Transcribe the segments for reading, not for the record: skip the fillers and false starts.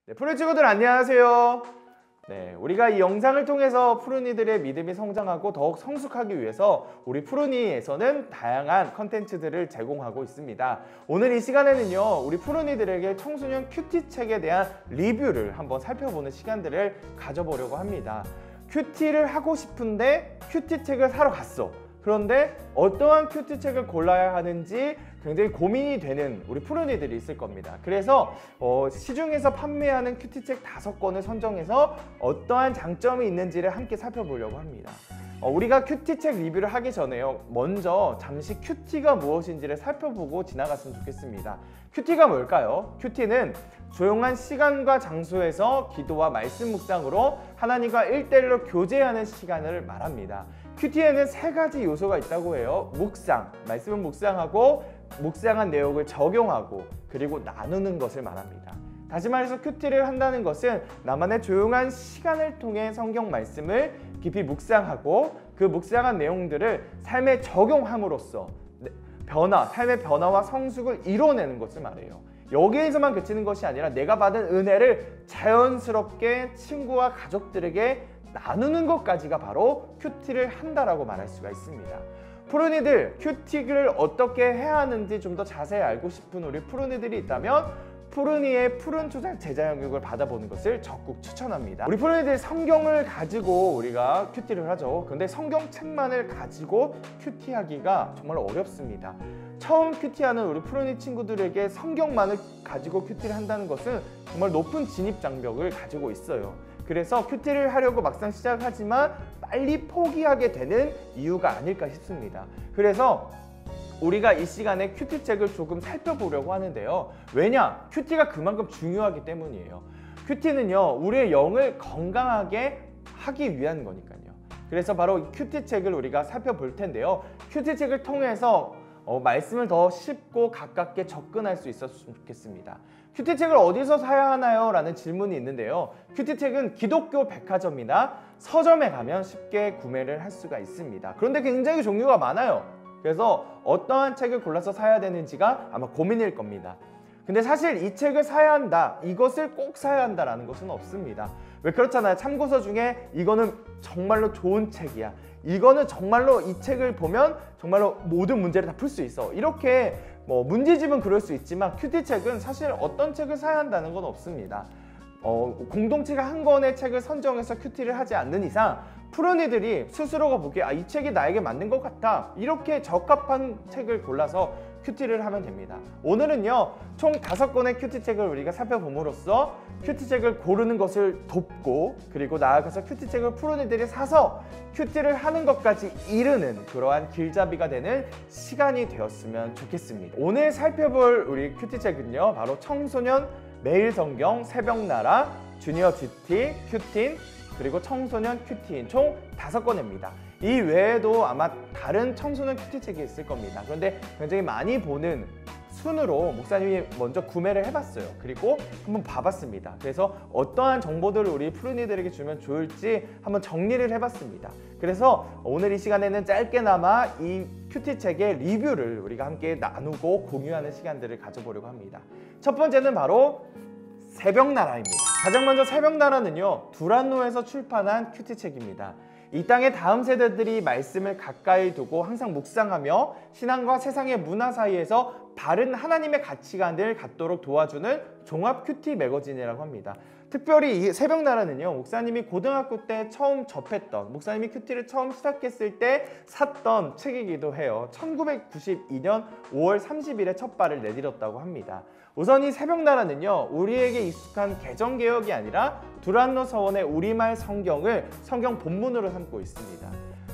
네, 푸른 친구들 안녕하세요. 네, 우리가 이 영상을 통해서 푸른이들의 믿음이 성장하고 더욱 성숙하기 위해서 우리 푸른이에서는 다양한 컨텐츠들을 제공하고 있습니다. 오늘 이 시간에는요, 우리 푸른이들에게 청소년 큐티 책에 대한 리뷰를 한번 살펴보는 시간들을 가져보려고 합니다. 큐티를 하고 싶은데 큐티 책을 사러 갔어. 그런데 어떠한 큐티 책을 골라야 하는지 굉장히 고민이 되는 우리 푸른이들이 있을 겁니다. 그래서 시중에서 판매하는 큐티책 5권을 선정해서 어떠한 장점이 있는지를 함께 살펴보려고 합니다. 우리가 큐티책 리뷰를 하기 전에요, 먼저 잠시 큐티가 무엇인지를 살펴보고 지나갔으면 좋겠습니다. 큐티가 뭘까요? 큐티는 조용한 시간과 장소에서 기도와 말씀 묵상으로 하나님과 1:1로 교제하는 시간을 말합니다. 큐티에는 3가지 요소가 있다고 해요. 묵상, 말씀을 묵상하고 묵상한 내용을 적용하고 그리고 나누는 것을 말합니다. 다시 말해서 큐티를 한다는 것은 나만의 조용한 시간을 통해 성경 말씀을 깊이 묵상하고 그 묵상한 내용들을 삶에 적용함으로써 삶의 변화와 성숙을 이뤄내는 것을 말해요. 여기에서만 그치는 것이 아니라 내가 받은 은혜를 자연스럽게 친구와 가족들에게 나누는 것까지가 바로 큐티를 한다라고 말할 수가 있습니다. 푸른이들, 큐티를 어떻게 해야 하는지 좀 더 자세히 알고 싶은 우리 푸른이들이 있다면 푸른이의 푸른 초장 제자 영역을 받아보는 것을 적극 추천합니다. 우리 푸른이들 성경을 가지고 우리가 큐티를 하죠. 그런데 성경책만을 가지고 큐티하기가 정말 어렵습니다. 처음 큐티하는 우리 푸른이 친구들에게 성경만을 가지고 큐티를 한다는 것은 정말 높은 진입 장벽을 가지고 있어요. 그래서 큐티를 하려고 막상 시작하지만 빨리 포기하게 되는 이유가 아닐까 싶습니다. 그래서 우리가 이 시간에 큐티책을 조금 살펴보려고 하는데요. 왜냐? 큐티가 그만큼 중요하기 때문이에요. 큐티는요, 우리의 영을 건강하게 하기 위한 거니까요. 그래서 바로 큐티책을 우리가 살펴볼 텐데요. 큐티책을 통해서 말씀을 더 쉽고 가깝게 접근할 수 있었으면 좋겠습니다. 큐티책을 어디서 사야 하나요? 라는 질문이 있는데요. 큐티책은 기독교 백화점이나 서점에 가면 쉽게 구매를 할 수가 있습니다. 그런데 굉장히 종류가 많아요. 그래서 어떠한 책을 골라서 사야 되는지가 아마 고민일 겁니다. 근데 사실 이 책을 사야 한다, 이것을 꼭 사야 한다라는 것은 없습니다. 왜 그렇잖아요. 참고서 중에 이거는 정말로 좋은 책이야, 이거는 정말로 이 책을 보면 정말로 모든 문제를 다 풀 수 있어, 이렇게 문제집은 그럴 수 있지만 큐티책은 사실 어떤 책을 사야 한다는 건 없습니다. 공동체가 한 권의 책을 선정해서 큐티를 하지 않는 이상 푸른이들이 스스로가 보기에 이 책이 나에게 맞는 것 같아, 이렇게 적합한 책을 골라서 큐티를 하면 됩니다. 오늘은요, 총 5권의 큐티책을 우리가 살펴봄으로써 큐티책을 고르는 것을 돕고 그리고 나아가서 큐티책을 푸른이들이 사서 큐티를 하는 것까지 이르는 그러한 길잡이가 되는 시간이 되었으면 좋겠습니다. 오늘 살펴볼 우리 큐티책은요, 바로 청소년 매일성경, 새벽나라, 주니어 GT, 큐틴, 그리고 청소년 큐티인 총 5권입니다. 이 외에도 아마 다른 청소년 큐티책이 있을 겁니다. 그런데 굉장히 많이 보는 순으로 목사님이 먼저 구매를 해봤어요. 그리고 한번 봐봤습니다. 그래서 어떠한 정보들을 우리 푸른이들에게 주면 좋을지 한번 정리를 해봤습니다. 그래서 오늘 이 시간에는 짧게나마 이 큐티책의 리뷰를 우리가 함께 나누고 공유하는 시간들을 가져보려고 합니다. 첫 번째는 바로 새벽나라입니다. 가장 먼저 새벽나라는요, 두란노에서 출판한 큐티책입니다. 이 땅의 다음 세대들이 말씀을 가까이 두고 항상 묵상하며 신앙과 세상의 문화 사이에서 바른 하나님의 가치관을 갖도록 도와주는 종합 큐티 매거진이라고 합니다. 특별히 이 새벽나라는요, 목사님이 고등학교 때 처음 접했던, 목사님이 큐티를 처음 시작했을 때 샀던 책이기도 해요. 1992년 5월 30일에 첫 발을 내디뎠다고 합니다. 우선 이 새벽나라는요, 우리에게 익숙한 개정개혁이 아니라 두란노 서원의 우리말 성경을 성경 본문으로 삼고 있습니다.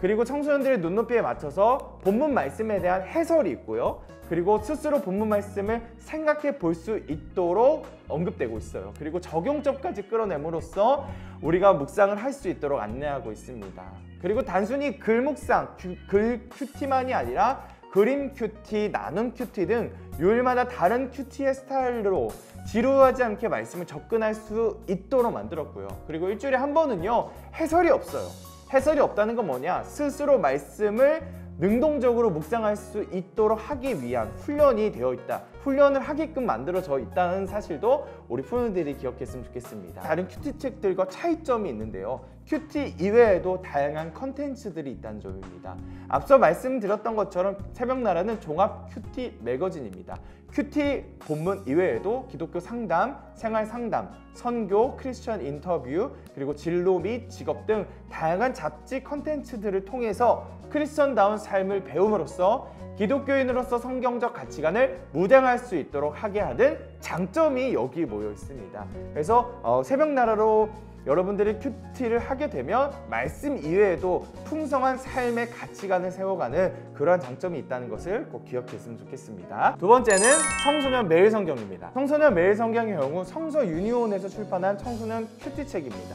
그리고 청소년들의 눈높이에 맞춰서 본문 말씀에 대한 해설이 있고요. 그리고 스스로 본문 말씀을 생각해 볼 수 있도록 언급되고 있어요. 그리고 적용점까지 끌어냄으로써 우리가 묵상을 할 수 있도록 안내하고 있습니다. 그리고 단순히 글 묵상, 글 큐티만이 아니라 그림 큐티, 나눔 큐티 등 요일마다 다른 큐티의 스타일로 지루하지 않게 말씀을 접근할 수 있도록 만들었고요. 그리고 일주일에 한 번은요, 해설이 없어요. 해설이 없다는 건 뭐냐? 스스로 말씀을 능동적으로 묵상할 수 있도록 하기 위한 훈련이 되어 있다. 훈련을 하게끔 만들어져 있다는 사실도 우리 푸른이들이 기억했으면 좋겠습니다. 다른 큐티 책들과 차이점이 있는데요. 큐티 이외에도 다양한 컨텐츠들이 있다는 점입니다. 앞서 말씀드렸던 것처럼 새벽나라는 종합 큐티 매거진입니다. 큐티 본문 이외에도 기독교 상담, 생활 상담, 선교, 크리스천 인터뷰, 그리고 진로 및 직업 등 다양한 잡지 컨텐츠들을 통해서 크리스천다운 삶을 배움으로써 기독교인으로서 성경적 가치관을 무장할 수 있도록 하게 하는 장점이 여기 모여 있습니다. 그래서 새벽나라로 여러분들이 큐티를 하게 되면 말씀 이외에도 풍성한 삶의 가치관을 세워가는 그러한 장점이 있다는 것을 꼭 기억했으면 좋겠습니다. 두 번째는 청소년 매일 성경입니다. 청소년 매일 성경의 경우 성서 유니온에서 출판한 청소년 큐티 책입니다.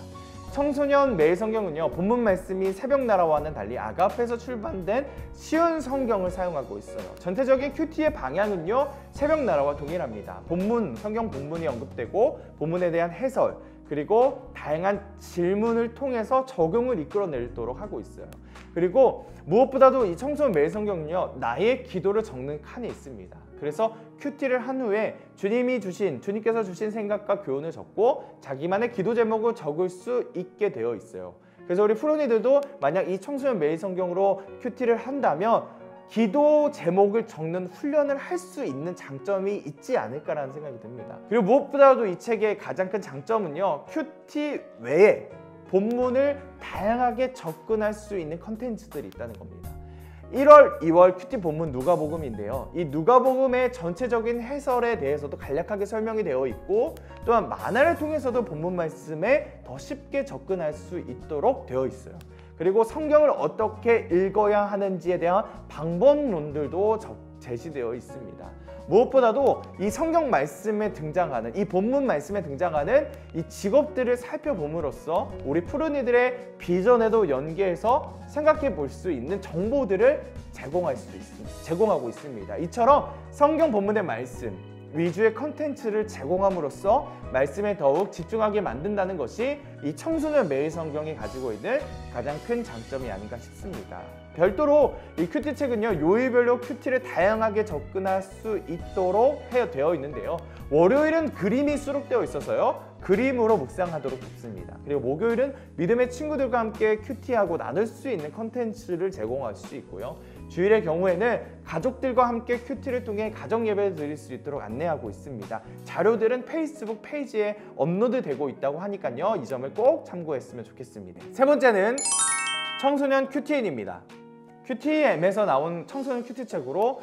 청소년 매일 성경은요, 본문 말씀이 새벽나라와는 달리 아가페에서 출판된 쉬운 성경을 사용하고 있어요. 전체적인 큐티의 방향은요, 새벽나라와 동일합니다. 본문, 성경 본문이 언급되고 본문에 대한 해설, 그리고 다양한 질문을 통해서 적용을 이끌어내도록 하고 있어요. 그리고 무엇보다도 이 청소년 매일 성경은요, 나의 기도를 적는 칸이 있습니다. 그래서 큐티를 한 후에 주님께서 주신 생각과 교훈을 적고 자기만의 기도 제목을 적을 수 있게 되어 있어요. 그래서 우리 푸른이들도 만약 이 청소년 매일 성경으로 큐티를 한다면 기도 제목을 적는 훈련을 할 수 있는 장점이 있지 않을까라는 생각이 듭니다. 그리고 무엇보다도 이 책의 가장 큰 장점은요, 큐티 외에 본문을 다양하게 접근할 수 있는 컨텐츠들이 있다는 겁니다. 1월, 2월 큐티 본문 누가복음인데요. 이 누가복음의 전체적인 해설에 대해서도 간략하게 설명이 되어 있고, 또한 만화를 통해서도 본문 말씀에 더 쉽게 접근할 수 있도록 되어 있어요. 그리고 성경을 어떻게 읽어야 하는지에 대한 방법론들도 제시되어 있습니다. 무엇보다도 이 성경 말씀에 등장하는, 이 본문 말씀에 등장하는 이 직업들을 살펴봄으로써 우리 푸른이들의 비전에도 연계해서 생각해 볼 수 있는 정보들을 제공하고 있습니다. 이처럼 성경 본문의 말씀 위주의 컨텐츠를 제공함으로써 말씀에 더욱 집중하게 만든다는 것이 이 청소년 매일 성경이 가지고 있는 가장 큰 장점이 아닌가 싶습니다. 별도로 이 큐티 책은요, 요일별로 큐티를 다양하게 접근할 수 있도록 되어 있는데요. 월요일은 그림이 수록되어 있어서요, 그림으로 묵상하도록 돕습니다. 그리고 목요일은 믿음의 친구들과 함께 큐티하고 나눌 수 있는 컨텐츠를 제공할 수 있고요. 주일의 경우에는 가족들과 함께 큐티를 통해 가정 예배를 드릴 수 있도록 안내하고 있습니다. 자료들은 페이스북 페이지에 업로드되고 있다고 하니까요, 이 점을 꼭 참고했으면 좋겠습니다. 세 번째는 청소년 큐티인입니다. 큐티엠에서 나온 청소년 큐티 책으로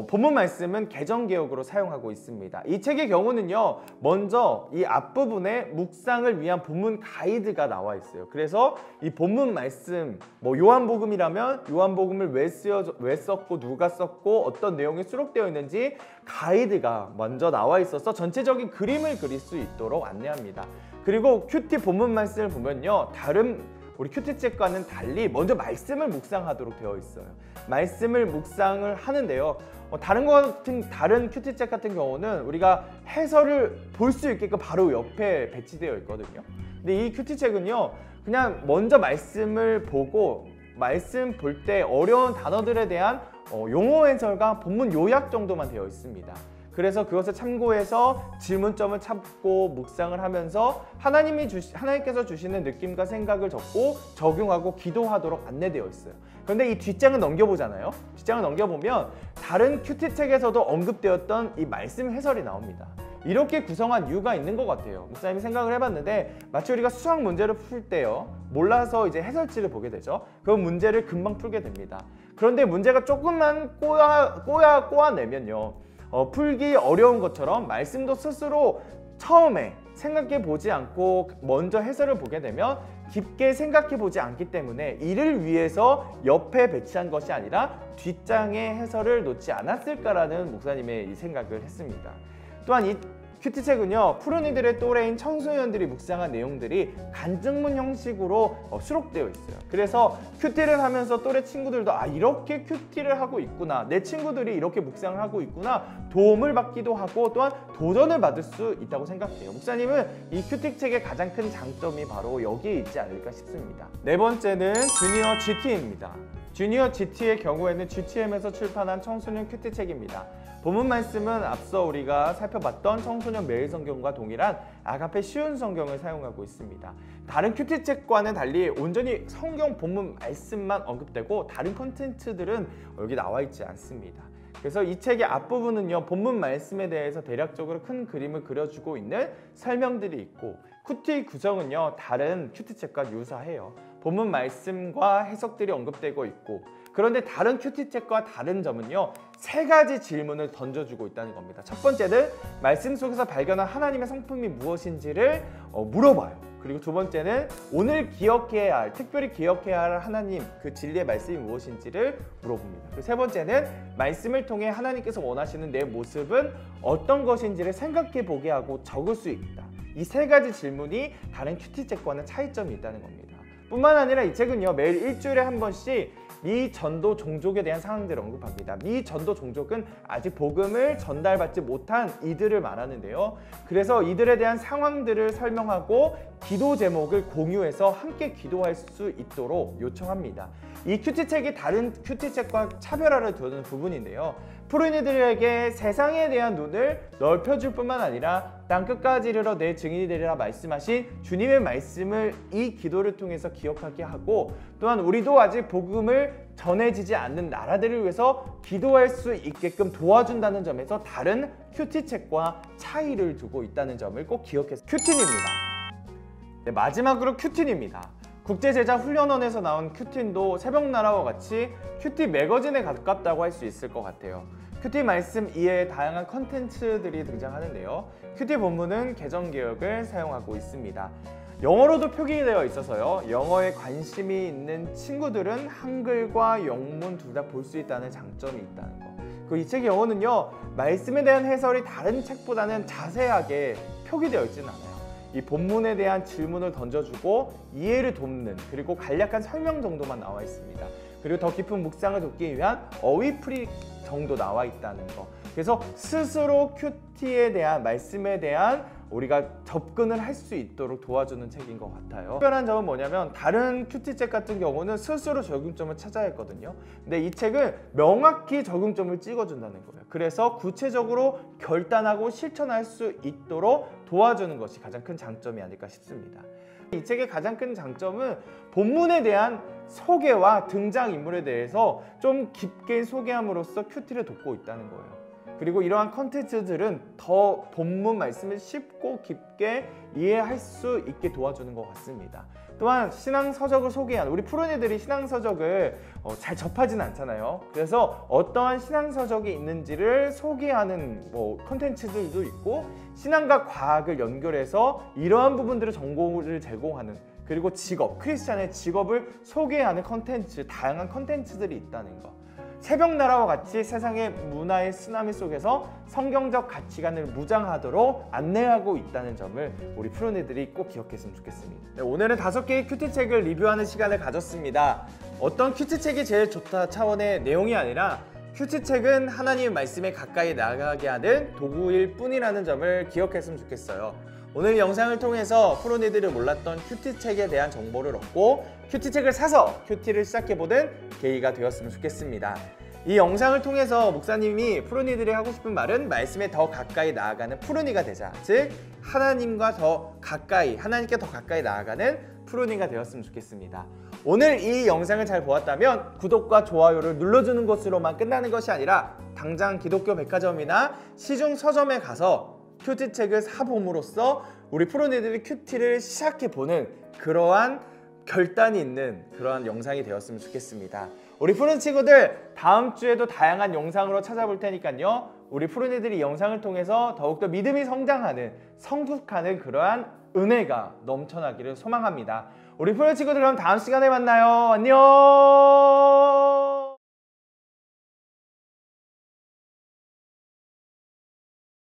본문 말씀은 개정개혁으로 사용하고 있습니다. 이 책의 경우는요, 먼저 이 앞부분에 묵상을 위한 본문 가이드가 나와 있어요. 그래서 이 본문 말씀, 요한복음이라면 요한복음을 왜 썼고 누가 썼고 어떤 내용이 수록되어 있는지 가이드가 먼저 나와 있어서 전체적인 그림을 그릴 수 있도록 안내합니다. 그리고 큐티 본문 말씀을 보면요, 우리 큐티 책과는 달리 먼저 말씀을 묵상하도록 되어 있어요. 말씀을 묵상을 하는데요, 다른 큐티 책 같은 경우는 우리가 해설을 볼 수 있게끔 바로 옆에 배치되어 있거든요. 근데 이 큐티 책은요, 그냥 먼저 말씀을 보고 말씀 볼 때 어려운 단어들에 대한 용어 해설과 본문 요약 정도만 되어 있습니다. 그래서 그것을 참고해서 질문점을 찾고 묵상을 하면서 하나님께서 주시는 느낌과 생각을 적고 적용하고 기도하도록 안내되어 있어요. 그런데 이 뒷장을 넘겨보잖아요. 뒷장을 넘겨보면 다른 큐티 책에서도 언급되었던 이 말씀 해설이 나옵니다. 이렇게 구성한 이유가 있는 것 같아요. 목사님이 생각을 해봤는데, 마치 우리가 수학 문제를 풀 때요, 몰라서 이제 해설지를 보게 되죠. 그 문제를 금방 풀게 됩니다. 그런데 문제가 조금만 꼬아내면요, 풀기 어려운 것처럼 말씀도 스스로 처음에 생각해 보지 않고 먼저 해설을 보게 되면 깊게 생각해 보지 않기 때문에 이를 위해서 옆에 배치한 것이 아니라 뒷장에 해설을 놓지 않았을까라는 목사님의 이 생각을 했습니다. 또한 이 큐티책은요, 푸른이들의 또래인 청소년들이 묵상한 내용들이 간증문 형식으로 수록되어 있어요. 그래서 큐티를 하면서 또래 친구들도 이렇게 큐티를 하고 있구나, 내 친구들이 이렇게 묵상을 하고 있구나, 도움을 받기도 하고 또한 도전을 받을 수 있다고 생각해요. 목사님은 이 큐티책의 가장 큰 장점이 바로 여기에 있지 않을까 싶습니다. 네 번째는 주니어 GT입니다. 주니어 GT의 경우에는 GTM에서 출판한 청소년 큐티책입니다. 본문 말씀은 앞서 우리가 살펴봤던 청소년 매일 성경과 동일한 아가페 쉬운 성경을 사용하고 있습니다. 다른 큐티책과는 달리 온전히 성경 본문 말씀만 언급되고 다른 콘텐츠들은 여기 나와 있지 않습니다. 그래서 이 책의 앞부분은요, 본문 말씀에 대해서 대략적으로 큰 그림을 그려주고 있는 설명들이 있고, 큐티 구성은요, 다른 큐티책과 유사해요. 본문 말씀과 해석들이 언급되고 있고, 그런데 다른 큐티책과 다른 점은요, 3가지 질문을 던져주고 있다는 겁니다. 첫 번째는 말씀 속에서 발견한 하나님의 성품이 무엇인지를 물어봐요. 그리고 두 번째는 오늘 기억해야 할, 특별히 기억해야 할 하나님 그 진리의 말씀이 무엇인지를 물어봅니다. 그리고 세 번째는 말씀을 통해 하나님께서 원하시는 내 모습은 어떤 것인지를 생각해 보게 하고 적을 수 있다. 이 3가지 질문이 다른 큐티책과는 차이점이 있다는 겁니다. 뿐만 아니라 이 책은요, 매일 일주일에 한 번씩 미 전도 종족에 대한 상황들을 언급합니다. 미 전도 종족은 아직 복음을 전달받지 못한 이들을 말하는데요. 그래서 이들에 대한 상황들을 설명하고 기도 제목을 공유해서 함께 기도할 수 있도록 요청합니다. 이 큐티책이 다른 큐티책과 차별화를 두는 부분인데요. 푸른이들에게 세상에 대한 눈을 넓혀줄 뿐만 아니라 땅끝까지 이르러 내 증인이 되리라 말씀하신 주님의 말씀을 이 기도를 통해서 기억하게 하고, 또한 우리도 아직 복음을 전해지지 않는 나라들을 위해서 기도할 수 있게끔 도와준다는 점에서 다른 큐티책과 차이를 두고 있다는 점을 꼭 기억해서 큐틴입니다. 네, 마지막으로 큐틴입니다. 국제제자훈련원에서 나온 큐틴도 새벽나라와 같이 큐티 매거진에 가깝다고 할 수 있을 것 같아요. 큐티 말씀 이외에 다양한 컨텐츠들이 등장하는데요. 큐티 본문은 개정개혁을 사용하고 있습니다. 영어로도 표기되어 있어서요, 영어에 관심이 있는 친구들은 한글과 영문 둘 다 볼 수 있다는 장점이 있다는 거. 이 책의 영어는요, 말씀에 대한 해설이 다른 책보다는 자세하게 표기되어 있지는 않아요. 이 본문에 대한 질문을 던져주고 이해를 돕는, 그리고 간략한 설명 정도만 나와 있습니다. 그리고 더 깊은 묵상을 돕기 위한 어휘풀이 정도 나와 있다는 거. 그래서 스스로 큐티에 대한, 말씀에 대한 우리가 접근을 할 수 있도록 도와주는 책인 것 같아요. 특별한 점은 뭐냐면 다른 큐티책 같은 경우는 스스로 적용점을 찾아야 했거든요. 근데 이 책은 명확히 적용점을 찍어준다는 거예요. 그래서 구체적으로 결단하고 실천할 수 있도록 도와주는 것이 가장 큰 장점이 아닐까 싶습니다. 이 책의 가장 큰 장점은 본문에 대한 소개와 등장인물에 대해서 좀 깊게 소개함으로써 큐티를 돕고 있다는 거예요. 그리고 이러한 컨텐츠들은 더 본문 말씀을 쉽고 깊게 이해할 수 있게 도와주는 것 같습니다. 또한 신앙서적을 소개한, 우리 푸른이들이 신앙서적을 잘 접하지는 않잖아요. 그래서 어떠한 신앙서적이 있는지를 소개하는 컨텐츠들도 있고, 신앙과 과학을 연결해서 이러한 부분들을 정보를 제공하는, 그리고 직업, 크리스찬의 직업을 소개하는 컨텐츠, 다양한 컨텐츠들이 있다는 거. 새벽나라와 같이 세상의 문화의 쓰나미 속에서 성경적 가치관을 무장하도록 안내하고 있다는 점을 우리 푸른이들이 꼭 기억했으면 좋겠습니다. 네, 오늘은 5개의 큐티책을 리뷰하는 시간을 가졌습니다. 어떤 큐티책이 제일 좋다 차원의 내용이 아니라 큐티책은 하나님의 말씀에 가까이 나가게 하는 도구일 뿐이라는 점을 기억했으면 좋겠어요. 오늘 영상을 통해서 푸른이들이 몰랐던 큐티책에 대한 정보를 얻고 큐티책을 사서 큐티를 시작해보는 계기가 되었으면 좋겠습니다. 이 영상을 통해서 목사님이 푸른이들이 하고 싶은 말은 말씀에 더 가까이 나아가는 푸른이가 되자, 즉 하나님과 더 가까이, 하나님께 더 가까이 나아가는 푸른이가 되었으면 좋겠습니다. 오늘 이 영상을 잘 보았다면 구독과 좋아요를 눌러주는 것으로만 끝나는 것이 아니라 당장 기독교 백화점이나 시중 서점에 가서 큐티책을 사봄으로써 우리 푸른이들이 큐티를 시작해보는 그러한 결단이 있는 그러한 영상이 되었으면 좋겠습니다. 우리 푸른 친구들, 다음 주에도 다양한 영상으로 찾아볼 테니까요, 우리 푸른이들이 이 영상을 통해서 더욱더 믿음이 성장하는, 성숙하는 그러한 은혜가 넘쳐나기를 소망합니다. 우리 푸른 친구들, 그럼 다음 시간에 만나요. 안녕.